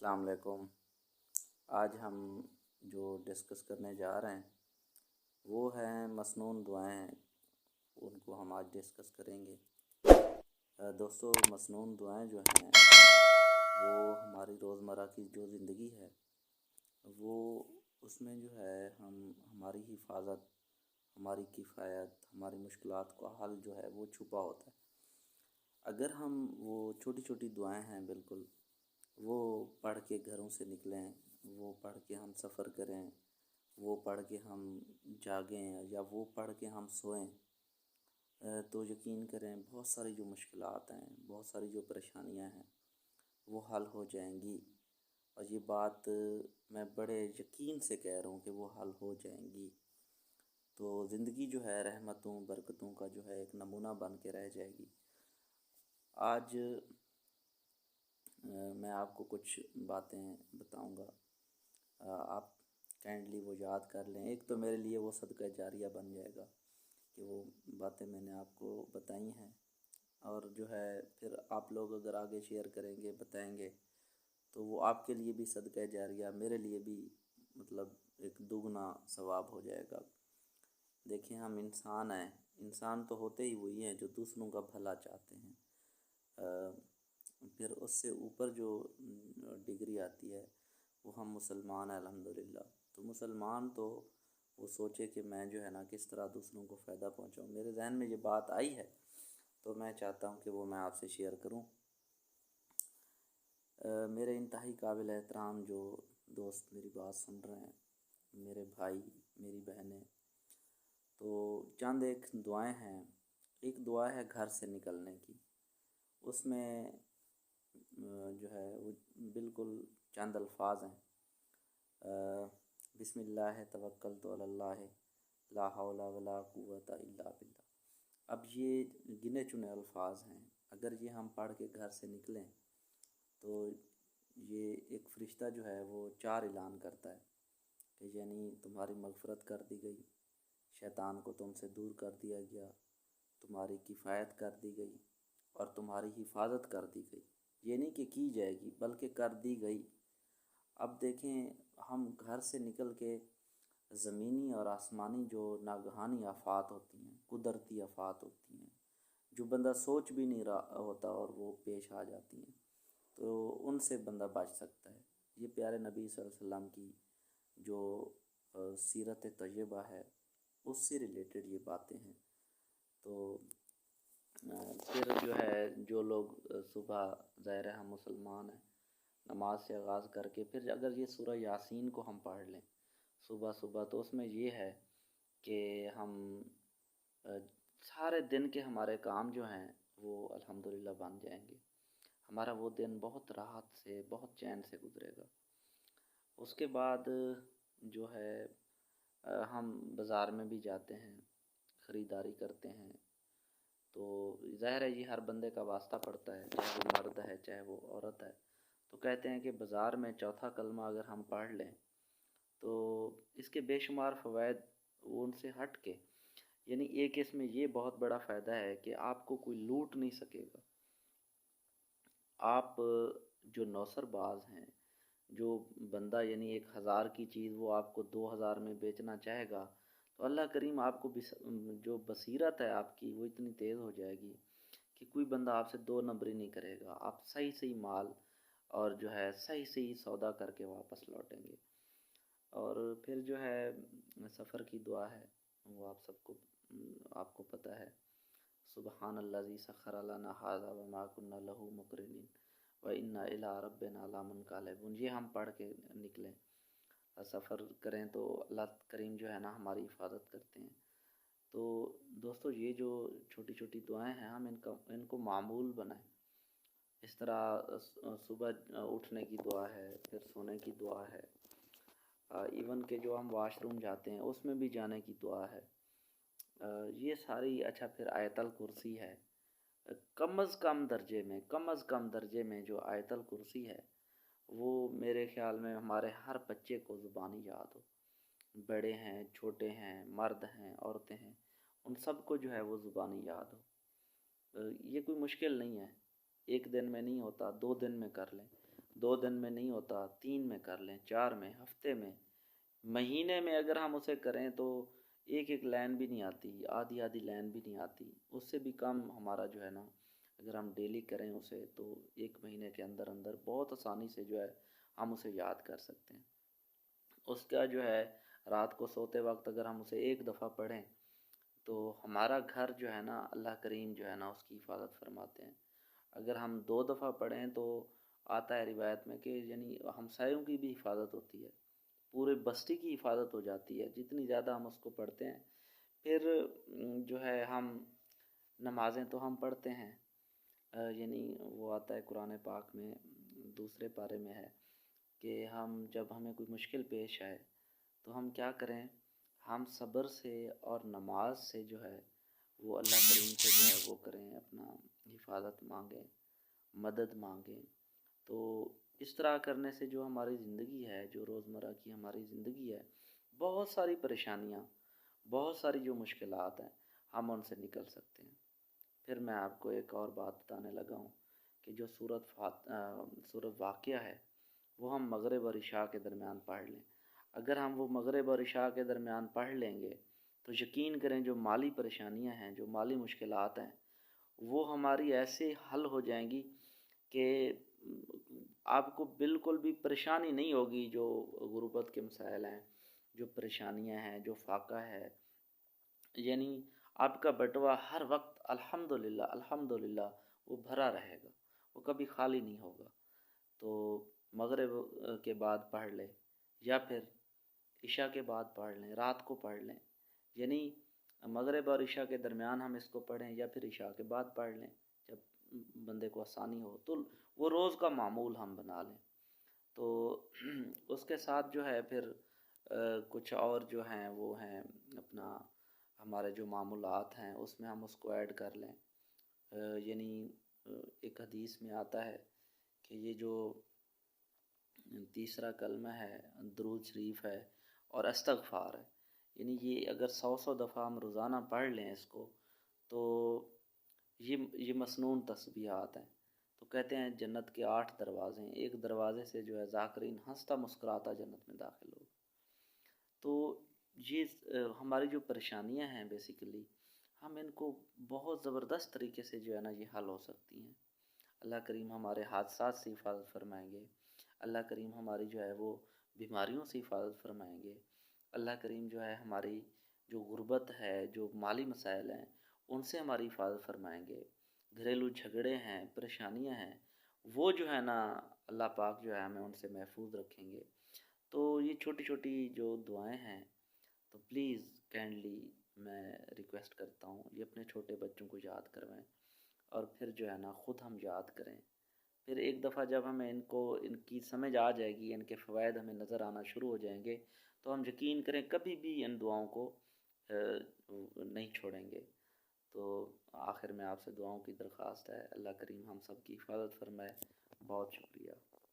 السلام علیکم۔ آج ہم جو ڈسکس کرنے جا رہے ہیں وہ ہیں مسنون دعائیں، ان کو ہم آج ڈسکس کریں گے۔ دوستو، مسنون دعائیں جو ہیں وہ ہماری روزمرہ کی جو زندگی ہے وہ اس میں جو ہے ہماری حفاظت، ہماری کفایت، ہماری مشکلات کا حل جو ہے وہ چھپا ہوتا ہے۔ اگر ہم وہ چھوٹی چھوٹی دعائیں ہیں بالکل وہ پڑھ کے گھروں سے نکلیں، وہ پڑھ کے ہم سفر کریں، وہ پڑھ کے ہم جاگیں یا وہ پڑھ کے ہم سوئیں، تو یقین کریں بہت ساری جو مشکلات ہیں، بہت ساری جو پریشانیاں ہیں وہ حل ہو جائیں گی۔ اور یہ بات میں بڑے یقین سے کہہ رہا ہوں کہ وہ حل ہو جائیں گی، تو زندگی جو ہے رحمتوں برکتوں کا جو ہے ایک نمونہ بن کے رہ جائے گی۔ آج میں آپ کو کچھ باتیں بتاؤں گا، آپ کائنڈلی وہ یاد کر لیں۔ ایک تو میرے لیے وہ صدقہ جاریہ بن جائے گا کہ وہ باتیں میں نے آپ کو بتائی ہیں، اور جو ہے پھر آپ لوگ اگر آگے شیئر کریں گے، بتائیں گے، تو وہ آپ کے لیے بھی صدقہ جاریہ، میرے لیے بھی مطلب ایک دگنا ثواب ہو جائے گا۔ دیکھیں، ہم انسان ہیں، انسان تو ہوتے ہی وہی ہیں جو دوسروں کا بھلا چاہتے ہیں۔ پھر اس سے اوپر جو ڈگری آتی ہے وہ ہم مسلمان ہیں الحمدللہ۔ تو مسلمان تو وہ سوچے کہ میں جو ہے نا کس طرح دوسروں کو فائدہ پہنچاؤں۔ میرے ذہن میں یہ بات آئی ہے تو میں چاہتا ہوں کہ وہ میں آپ سے شیئر کروں۔ میرے انتہائی قابل احترام جو دوست میری بات سن رہے ہیں، میرے بھائی، میری بہنیں، تو چند ایک دعائیں ہیں۔ ایک دعا ہے گھر سے نکلنے کی، اس میں جو ہے وہ بالکل چند الفاظ ہیں، بسم اللہ توکلت علی اللہ لا حول ولا قوت الا باللہ۔ اب یہ گنے چنے الفاظ ہیں، اگر یہ ہم پڑھ کے گھر سے نکلیں تو یہ ایک فرشتہ جو ہے وہ 4 اعلان کرتا ہے کہ یعنی تمہاری مغفرت کر دی گئی، شیطان کو تم سے دور کر دیا گیا، تمہاری کفایت کر دی گئی اور تمہاری حفاظت کر دی گئی۔ یہ نہیں کہ کی جائے گی بلکہ کر دی گئی۔ اب دیکھیں، ہم گھر سے نکل کے زمینی اور آسمانی جو ناگہانی آفات ہوتی ہیں، قدرتی آفات ہوتی ہیں، جو بندہ سوچ بھی نہیں رہا ہوتا اور وہ پیش آ جاتی ہیں، تو ان سے بندہ بچ سکتا ہے۔ یہ پیارے نبی صلی اللہ علیہ وسلم کی جو سیرت طیبہ ہے اس سے ریلیٹڈ یہ باتیں ہیں۔ تو پھر جو ہے جو لوگ صبح، ظاہر ہے ہم مسلمان ہیں، نماز سے آغاز کر کے پھر اگر یہ سورہ یاسین کو ہم پڑھ لیں صبح صبح، تو اس میں یہ ہے کہ ہم سارے دن کے ہمارے کام جو ہیں وہ الحمدللہ بن جائیں گے۔ ہمارا وہ دن بہت راحت سے، بہت چین سے گزرے گا۔ اس کے بعد جو ہے ہم بازار میں بھی جاتے ہیں، خریداری کرتے ہیں، تو ظاہر ہے یہ ہر بندے کا واسطہ پڑتا ہے، چاہے وہ مرد ہے چاہے وہ عورت ہے۔ تو کہتے ہیں کہ بازار میں چوتھا کلمہ اگر ہم پڑھ لیں تو اس کے بے شمار فوائد وہ ان سے ہٹ کے، یعنی ایک اس میں یہ بہت بڑا فائدہ ہے کہ آپ کو کوئی لوٹ نہیں سکے گا۔ آپ جو نوسر باز ہیں، جو بندہ یعنی 1000 کی چیز وہ آپ کو 2000 میں بیچنا چاہے گا، تو اللہ کریم آپ کو جو بصیرت ہے آپ کی وہ اتنی تیز ہو جائے گی کہ کوئی بندہ آپ سے 2 نمبری نہیں کرے گا۔ آپ صحیح صحیح مال اور جو ہے صحیح صحیح سودا کر کے واپس لوٹیں گے۔ اور پھر جو ہے سفر کی دعا ہے، وہ آپ کو پتہ ہے، سبحان الذی سخر لنا ھذا وما كنا له مقرنین وَإِنَّا إِلَىٰ رَبِّنَا لَمُنقَلِبُونَ۔ یہ ہم پڑھ کے نکلیں، سفر کریں تو اللہ کریم جو ہے نا ہماری حفاظت کرتے ہیں۔ تو دوستو، یہ جو چھوٹی چھوٹی دعائیں ہیں ہم ان کو معمول بنائیں۔ اس طرح صبح اٹھنے کی دعا ہے، پھر سونے کی دعا ہے، ایون کہ جو ہم واش روم جاتے ہیں اس میں بھی جانے کی دعا ہے، یہ ساری۔ اچھا، پھر آیت الکرسی ہے، کم از کم درجے میں جو آیت الکرسی ہے وہ میرے خیال میں ہمارے ہر بچے کو زبانی یاد ہو، بڑے ہیں چھوٹے ہیں، مرد ہیں عورتیں ہیں، ان سب کو جو ہے وہ زبانی یاد ہو۔ یہ کوئی مشکل نہیں ہے، 1 دن میں نہیں ہوتا، 2 دن میں کر لیں۔ 2 دن میں نہیں ہوتا، 3 میں کر لیں، 4 میں، ہفتے میں، مہینے میں اگر ہم اسے کریں تو ایک ایک لائن بھی نہیں آتی، آدھی آدھی لائن بھی نہیں آتی، اس سے بھی کم ہمارا جو ہے نا، اگر ہم ڈیلی کریں اسے تو 1 مہینے کے اندر اندر بہت آسانی سے جو ہے ہم اسے یاد کر سکتے ہیں۔ اس کا جو ہے رات کو سوتے وقت اگر ہم اسے ایک دفعہ پڑھیں تو ہمارا گھر جو ہے نا اللہ کریم جو ہے نا اس کی حفاظت فرماتے ہیں۔ اگر ہم 2 دفعہ پڑھیں تو آتا ہے روایت میں کہ یعنی ہمسایوں کی بھی حفاظت ہوتی ہے، پورے بستی کی حفاظت ہو جاتی ہے جتنی زیادہ ہم اس کو پڑھتے ہیں۔ پھر جو ہے ہم نمازیں تو ہم پڑھتے ہیں، یعنی وہ آتا ہے قرآن پاک میں دوسرے پارے میں ہے کہ ہم جب ہمیں کوئی مشکل پیش آئے تو ہم کیا کریں، ہم صبر سے اور نماز سے جو ہے وہ اللہ کریم سے جو ہے وہ کریں، اپنا حفاظت مانگیں، مدد مانگیں۔ تو اس طرح کرنے سے جو ہماری زندگی ہے، جو روزمرہ کی ہماری زندگی ہے، بہت ساری پریشانیاں، بہت ساری جو مشکلات ہیں ہم ان سے نکل سکتے ہیں۔ پھر میں آپ کو ایک اور بات بتانے لگا ہوں کہ جو سورۃ واقعہ ہے وہ ہم مغرب اور عشاء کے درمیان پڑھ لیں۔ اگر ہم وہ مغرب اور عشاء کے درمیان پڑھ لیں گے تو یقین کریں جو مالی پریشانیاں ہیں، جو مالی مشکلات ہیں، وہ ہماری ایسے حل ہو جائیں گی کہ آپ کو بالکل بھی پریشانی نہیں ہوگی۔ جو غربت کے مسائل ہیں، جو پریشانیاں ہیں، جو فاقہ ہے، یعنی آپ کا بٹوا ہر وقت الحمدللہ الحمدللہ وہ بھرا رہے گا، وہ کبھی خالی نہیں ہوگا۔ تو مغرب کے بعد پڑھ لیں یا پھر عشاء کے بعد پڑھ لیں، رات کو پڑھ لیں، یعنی مغرب اور عشاء کے درمیان ہم اس کو پڑھیں یا پھر عشاء کے بعد پڑھ لیں جب بندے کو آسانی ہو، تو وہ روز کا معمول ہم بنا لیں۔ تو اس کے ساتھ جو ہے پھر کچھ اور جو ہیں وہ ہیں اپنا ہمارے جو معمولات ہیں اس میں ہم اس کو ایڈ کر لیں۔ یعنی ایک حدیث میں آتا ہے کہ یہ جو تیسرا کلمہ ہے درود شریف ہے اور استغفار ہے، یعنی یہ اگر 100 دفعہ ہم روزانہ پڑھ لیں اس کو تو یہ مسنون تسبیحات ہیں۔ تو کہتے ہیں جنت کے 8 دروازے ہیں، ایک دروازے سے جو ہے ذاکرین ہنستا مسکراتا جنت میں داخل ہوگا۔ تو یہ ہماری جو پریشانیاں ہیں بیسیکلی ہم ان کو بہت زبردست طریقے سے جو ہے نا یہ حل ہو سکتی ہیں۔ اللہ کریم ہمارے حادثات سے حفاظت فرمائیں گے، اللہ کریم ہماری جو ہے وہ بیماریوں سے حفاظت فرمائیں گے، اللہ کریم جو ہے ہماری جو غربت ہے، جو مالی مسائل ہیں ان سے ہماری حفاظت فرمائیں گے، گھریلو جھگڑے ہیں، پریشانیاں ہیں، وہ جو ہے نا اللہ پاک جو ہے ہمیں ان سے محفوظ رکھیں گے۔ تو یہ چھوٹی چھوٹی جو دعائیں ہیں تو پلیز کائنڈلی میں ریکویسٹ کرتا ہوں یہ اپنے چھوٹے بچوں کو یاد کروائیں، اور پھر جو ہے نا خود ہم یاد کریں۔ پھر ایک دفعہ جب ہمیں ان کی سمجھ آ جائے گی، ان کے فوائد ہمیں نظر آنا شروع ہو جائیں گے تو ہم یقین کریں کبھی بھی ان دعاؤں کو نہیں چھوڑیں گے۔ تو آخر میں آپ سے دعاؤں کی درخواست ہے، اللہ کریم ہم سب کی حفاظت فرمائے۔ بہت شکریہ۔